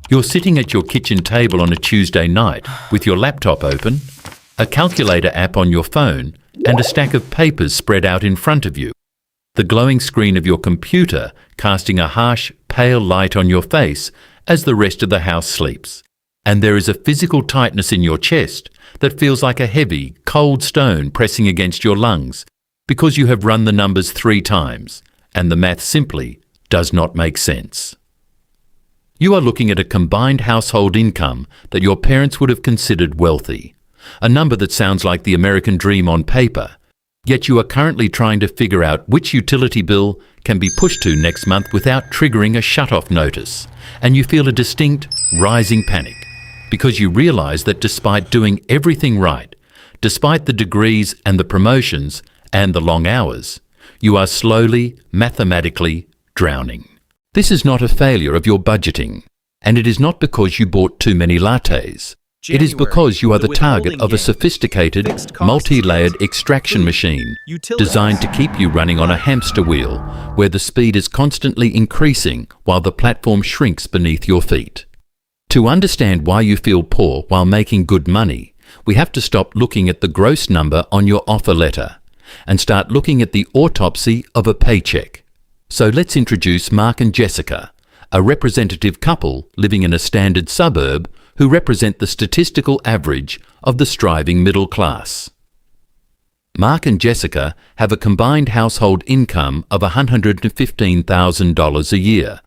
You're sitting at your kitchen table on a Tuesday night with your laptop open, a calculator app on your phone, and a stack of papers spread out in front of you. The glowing screen of your computer casting a harsh, pale light on your face as the rest of the house sleeps. And there is a physical tightness in your chest that feels like a heavy, cold stone pressing against your lungs because you have run the numbers 3 times, and the math simply does not make sense. You are looking at a combined household income that your parents would have considered wealthy, a number that sounds like the American dream on paper, yet you are currently trying to figure out which utility bill can be pushed to next month without triggering a shut-off notice, and you feel a distinct, rising panic, because you realize that despite doing everything right, despite the degrees and the promotions and the long hours, you are slowly, mathematically drowning. This is not a failure of your budgeting, and it is not because you bought too many lattes. It is because you are the target of a sophisticated, multi-layered extraction machine designed to keep you running on a hamster wheel where the speed is constantly increasing while the platform shrinks beneath your feet. To understand why you feel poor while making good money, we have to stop looking at the gross number on your offer letter and start looking at the autopsy of a paycheck. So let's introduce Mark and Jessica, a representative couple living in a standard suburb who represent the statistical average of the striving middle class. Mark and Jessica have a combined household income of $115,000 a year,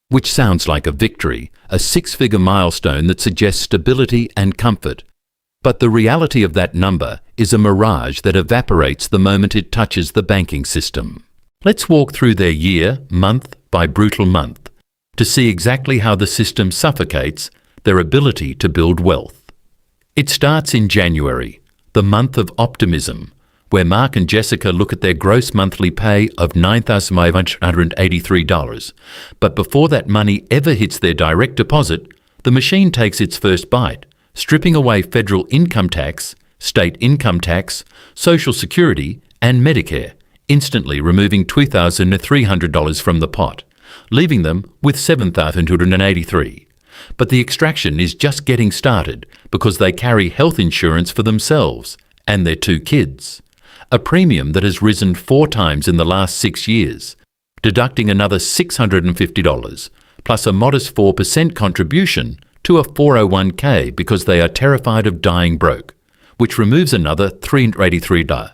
which sounds like a victory, a 6-figure milestone that suggests stability and comfort. But the reality of that number is a mirage that evaporates the moment it touches the banking system. Let's walk through their year, month by brutal month, to see exactly how the system suffocates their ability to build wealth. It starts in January, the month of optimism, where Mark and Jessica look at their gross monthly pay of $9,583. But before that money ever hits their direct deposit, the machine takes its first bite, stripping away federal income tax, state income tax, Social Security, and Medicare, instantly removing $2,300 from the pot, leaving them with $7,283. But the extraction is just getting started because they carry health insurance for themselves and their 2 kids, a premium that has risen 4 times in the last 6 years, deducting another $650, plus a modest 4% contribution to a 401k because they are terrified of dying broke, which removes another $383,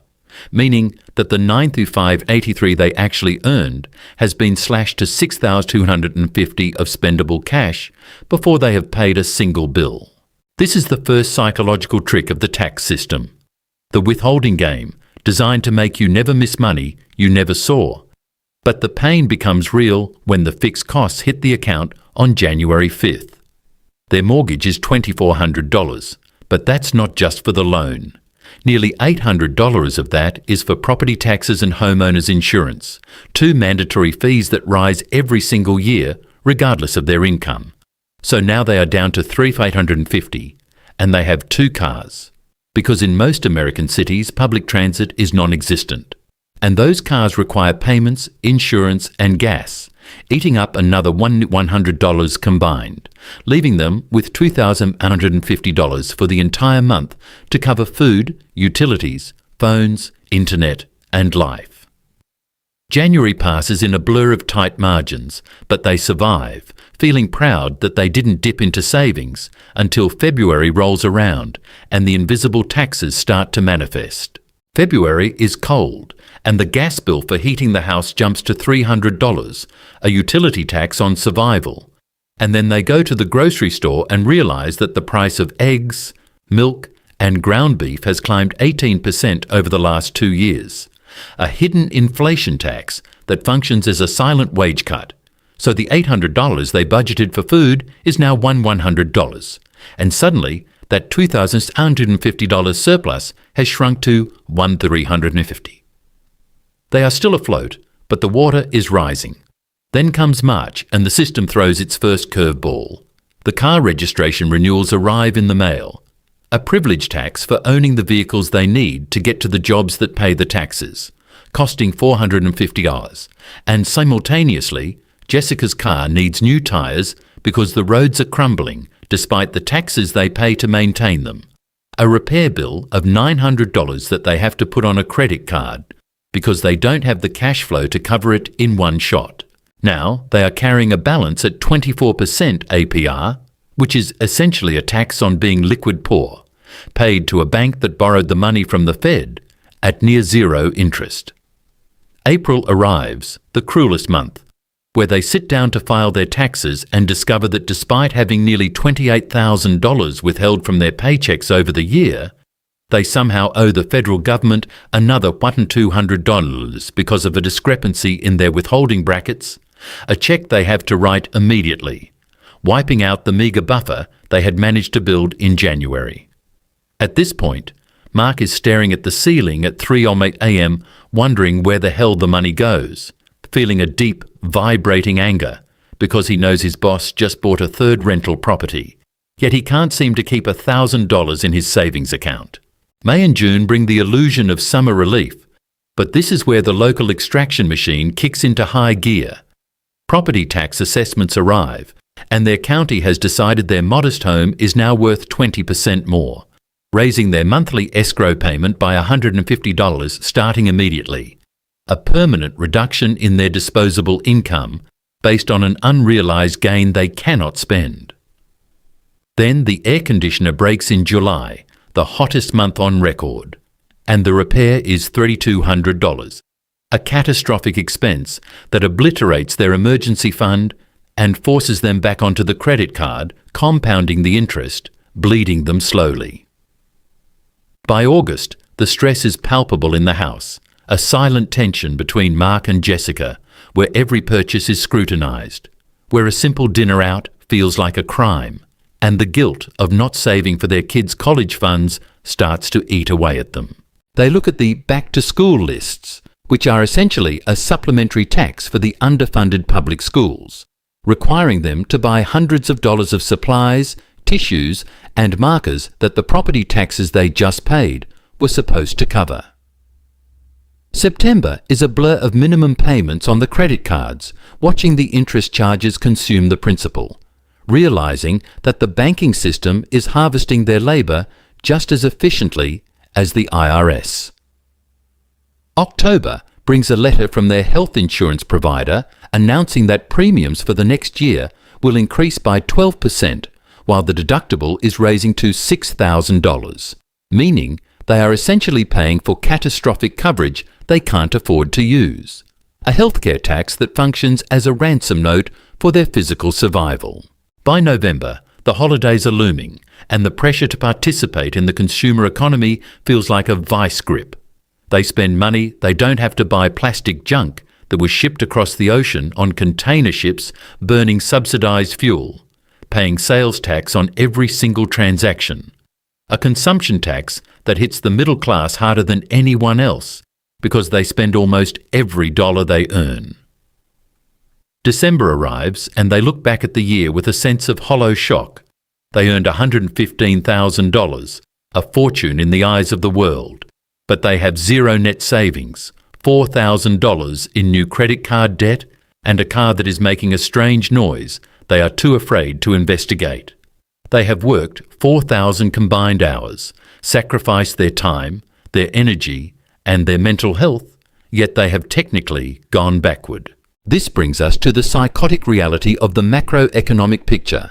meaning that the $9,583 they actually earned has been slashed to $6,250 of spendable cash before they have paid a single bill. This is the first psychological trick of the tax system, the withholding game, designed to make you never miss money you never saw. But the pain becomes real when the fixed costs hit the account on January 5th. Their mortgage is $2,400, but that's not just for the loan. Nearly $800 of that is for property taxes and homeowners insurance, 2 mandatory fees that rise every single year regardless of their income. So now they are down to $3,850, and they have 2 cars, because in most American cities public transit is non-existent, and those cars require payments, insurance and gas, eating up another $100 combined, leaving them with $2,150 for the entire month to cover food, utilities, phones, internet, and life. January passes in a blur of tight margins, but they survive, feeling proud that they didn't dip into savings until February rolls around and the invisible taxes start to manifest. February is cold, and the gas bill for heating the house jumps to $300, a utility tax on survival. And then they go to the grocery store and realize that the price of eggs, milk, and ground beef has climbed 18% over the last 2 years, a hidden inflation tax that functions as a silent wage cut. So the $800 they budgeted for food is now $100, and suddenly that $2,150 surplus has shrunk to $1,350. They are still afloat, but the water is rising. Then comes March and the system throws its first curveball. The car registration renewals arrive in the mail, a privilege tax for owning the vehicles they need to get to the jobs that pay the taxes, costing $450, and simultaneously, Jessica's car needs new tyres because the roads are crumbling despite the taxes they pay to maintain them. A repair bill of $900 that they have to put on a credit card because they don't have the cash flow to cover it in one shot. Now they are carrying a balance at 24% APR, which is essentially a tax on being liquid poor, paid to a bank that borrowed the money from the Fed at near zero interest. April arrives, the cruelest month, where they sit down to file their taxes and discover that despite having nearly $28,000 withheld from their paychecks over the year, they somehow owe the federal government another $1,200 because of a discrepancy in their withholding brackets, a check they have to write immediately, wiping out the meagre buffer they had managed to build in January. At this point, Mark is staring at the ceiling at 3 a.m. wondering where the hell the money goes, feeling a deep, vibrating anger because he knows his boss just bought a third rental property, yet he can't seem to keep $1,000 in his savings account. May and June bring the illusion of summer relief, but this is where the local extraction machine kicks into high gear. Property tax assessments arrive, and their county has decided their modest home is now worth 20% more, raising their monthly escrow payment by $150 starting immediately, a permanent reduction in their disposable income based on an unrealized gain they cannot spend. Then the air conditioner breaks in July, the hottest month on record, and the repair is $3,200, a catastrophic expense that obliterates their emergency fund and forces them back onto the credit card, compounding the interest, bleeding them slowly. By August, the stress is palpable in the house, a silent tension between Mark and Jessica, where every purchase is scrutinized, where a simple dinner out feels like a crime, and the guilt of not saving for their kids' college funds starts to eat away at them. They look at the back-to-school lists, which are essentially a supplementary tax for the underfunded public schools, requiring them to buy hundreds of dollars of supplies, tissues, and markers that the property taxes they just paid were supposed to cover. September is a blur of minimum payments on the credit cards, watching the interest charges consume the principal, realizing that the banking system is harvesting their labor just as efficiently as the IRS. October brings a letter from their health insurance provider announcing that premiums for the next year will increase by 12%, while the deductible is raising to $6,000, meaning they are essentially paying for catastrophic coverage they can't afford to use, a healthcare tax that functions as a ransom note for their physical survival. By November, the holidays are looming, and the pressure to participate in the consumer economy feels like a vice grip. They spend money they don't have to buy plastic junk that was shipped across the ocean on container ships burning subsidized fuel, paying sales tax on every single transaction, a consumption tax that hits the middle class harder than anyone else because they spend almost every dollar they earn. December arrives and they look back at the year with a sense of hollow shock. They earned $115,000, a fortune in the eyes of the world, but they have zero net savings, $4,000 in new credit card debt, and a car that is making a strange noise they are too afraid to investigate. They have worked 4,000 combined hours, sacrificed their time, their energy, and their mental health, yet they have technically gone backward. This brings us to the psychotic reality of the macroeconomic picture,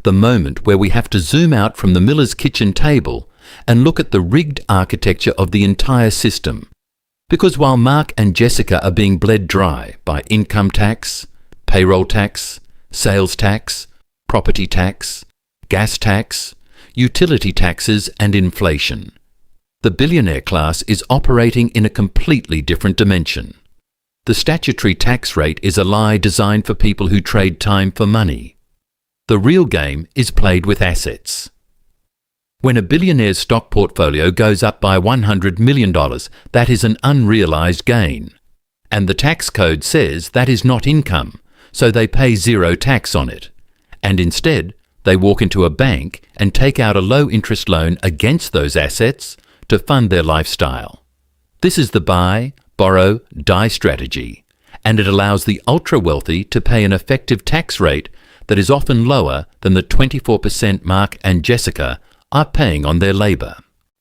the moment where we have to zoom out from the miller's kitchen table and look at the rigged architecture of the entire system. Because while Mark and Jessica are being bled dry by income tax, payroll tax, sales tax, property tax, gas tax, utility taxes, and inflation, the billionaire class is operating in a completely different dimension. The statutory tax rate is a lie designed for people who trade time for money. The real game is played with assets. When a billionaire's stock portfolio goes up by $100 million, that is an unrealized gain. And the tax code says that is not income, so they pay zero tax on it. And instead, they walk into a bank and take out a low-interest loan against those assets to fund their lifestyle. This is the buy, borrow, die strategy, and it allows the ultra-wealthy to pay an effective tax rate that is often lower than the 24% Mark and Jessica are paying on their labour.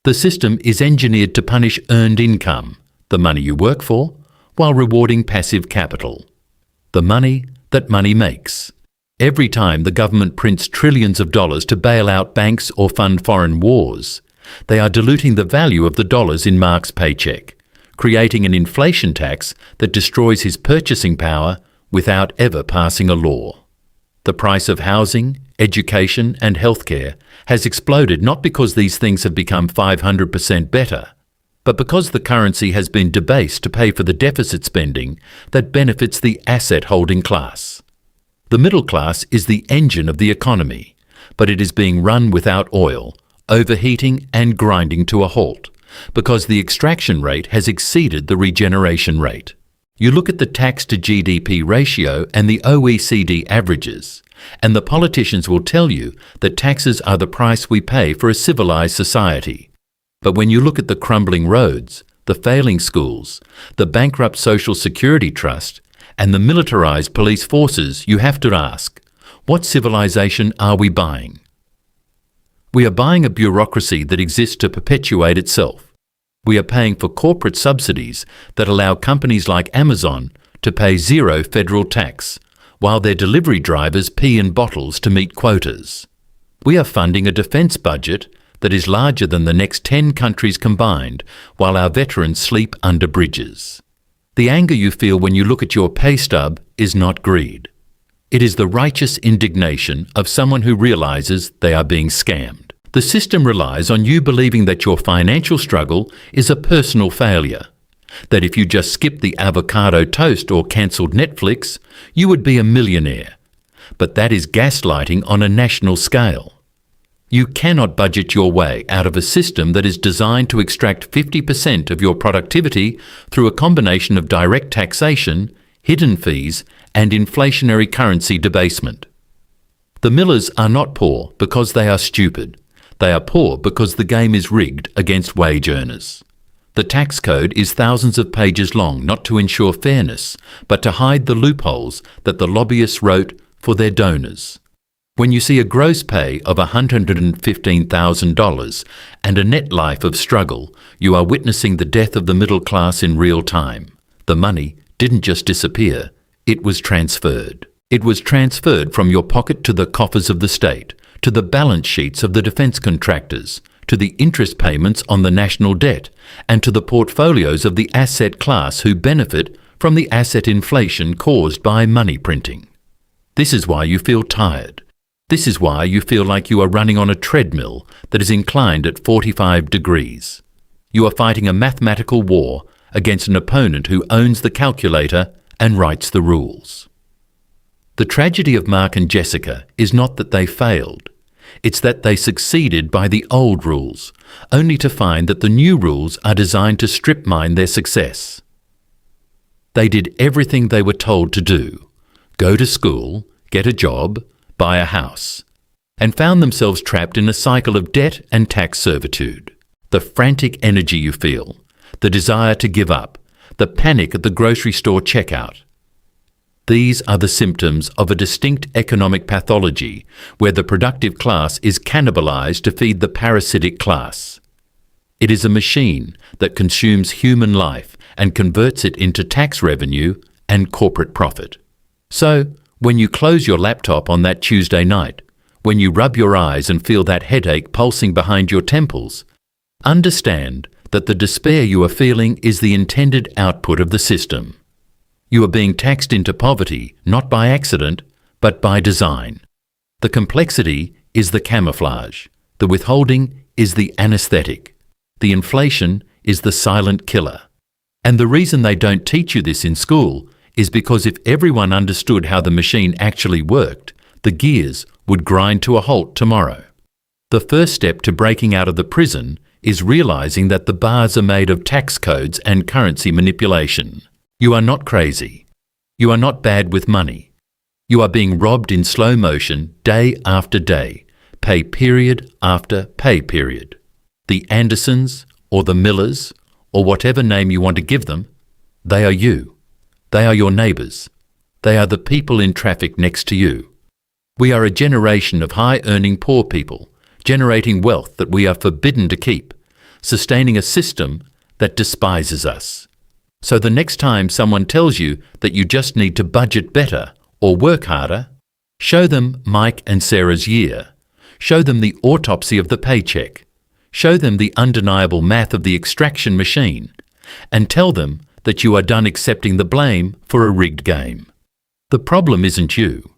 The system is engineered to punish earned income, the money you work for, while rewarding passive capital. The money that money makes. Every time the government prints trillions of dollars to bail out banks or fund foreign wars, they are diluting the value of the dollars in Mark's paycheck, creating an inflation tax that destroys his purchasing power without ever passing a law. The price of housing, education and healthcare has exploded not because these things have become 500% better, but because the currency has been debased to pay for the deficit spending that benefits the asset-holding class. The middle class is the engine of the economy, but it is being run without oil, overheating and grinding to a halt, because the extraction rate has exceeded the regeneration rate. You look at the tax to GDP ratio and the OECD averages, and the politicians will tell you that taxes are the price we pay for a civilized society. But when you look at the crumbling roads, the failing schools, the bankrupt Social Security Trust, and the militarized police forces, you have to ask, what civilization are we buying? We are buying a bureaucracy that exists to perpetuate itself. We are paying for corporate subsidies that allow companies like Amazon to pay zero federal tax, while their delivery drivers pee in bottles to meet quotas. We are funding a defence budget that is larger than the next 10 countries combined, while our veterans sleep under bridges. The anger you feel when you look at your pay stub is not greed. It is the righteous indignation of someone who realizes they are being scammed. The system relies on you believing that your financial struggle is a personal failure, that if you just skipped the avocado toast or cancelled Netflix, you would be a millionaire. But that is gaslighting on a national scale. You cannot budget your way out of a system that is designed to extract 50% of your productivity through a combination of direct taxation, hidden fees, and inflationary currency debasement. The millers are not poor because they are stupid. They are poor because the game is rigged against wage earners. The tax code is thousands of pages long, not to ensure fairness, but to hide the loopholes that the lobbyists wrote for their donors. When you see a gross pay of $115,000 and a net life of struggle, you are witnessing the death of the middle class in real time. The money didn't just disappear, it was transferred. It was transferred from your pocket to the coffers of the state, to the balance sheets of the defence contractors, to the interest payments on the national debt, and to the portfolios of the asset class who benefit from the asset inflation caused by money printing. This is why you feel tired. This is why you feel like you are running on a treadmill that is inclined at 45 degrees. You are fighting a mathematical war against an opponent who owns the calculator and writes the rules. The tragedy of Mark and Jessica is not that they failed. It's that they succeeded by the old rules, only to find that the new rules are designed to strip mine their success. They did everything they were told to do: go to school, get a job, buy a house, and found themselves trapped in a cycle of debt and tax servitude. The frantic energy you feel, the desire to give up, the panic at the grocery store checkout. These are the symptoms of a distinct economic pathology where the productive class is cannibalized to feed the parasitic class. It is a machine that consumes human life and converts it into tax revenue and corporate profit. So, when you close your laptop on that Tuesday night, when you rub your eyes and feel that headache pulsing behind your temples, understand that the despair you are feeling is the intended output of the system. You are being taxed into poverty, not by accident, but by design. The complexity is the camouflage. The withholding is the anesthetic. The inflation is the silent killer. And the reason they don't teach you this in school is because if everyone understood how the machine actually worked, the gears would grind to a halt tomorrow. The first step to breaking out of the prison is realizing that the bars are made of tax codes and currency manipulation. You are not crazy. You are not bad with money. You are being robbed in slow motion day after day, pay period after pay period. The Andersons or the Millers or whatever name you want to give them, they are you. They are your neighbours. They are the people in traffic next to you. We are a generation of high-earning poor people, generating wealth that we are forbidden to keep, sustaining a system that despises us. So the next time someone tells you that you just need to budget better or work harder, show them Mike and Sarah's year. Show them the autopsy of the paycheck. Show them the undeniable math of the extraction machine. And tell them that you are done accepting the blame for a rigged game. The problem isn't you.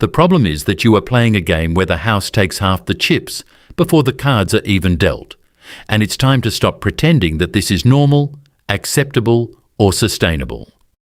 The problem is that you are playing a game where the house takes half the chips before the cards are even dealt. And it's time to stop pretending that this is normal, acceptable, or sustainable.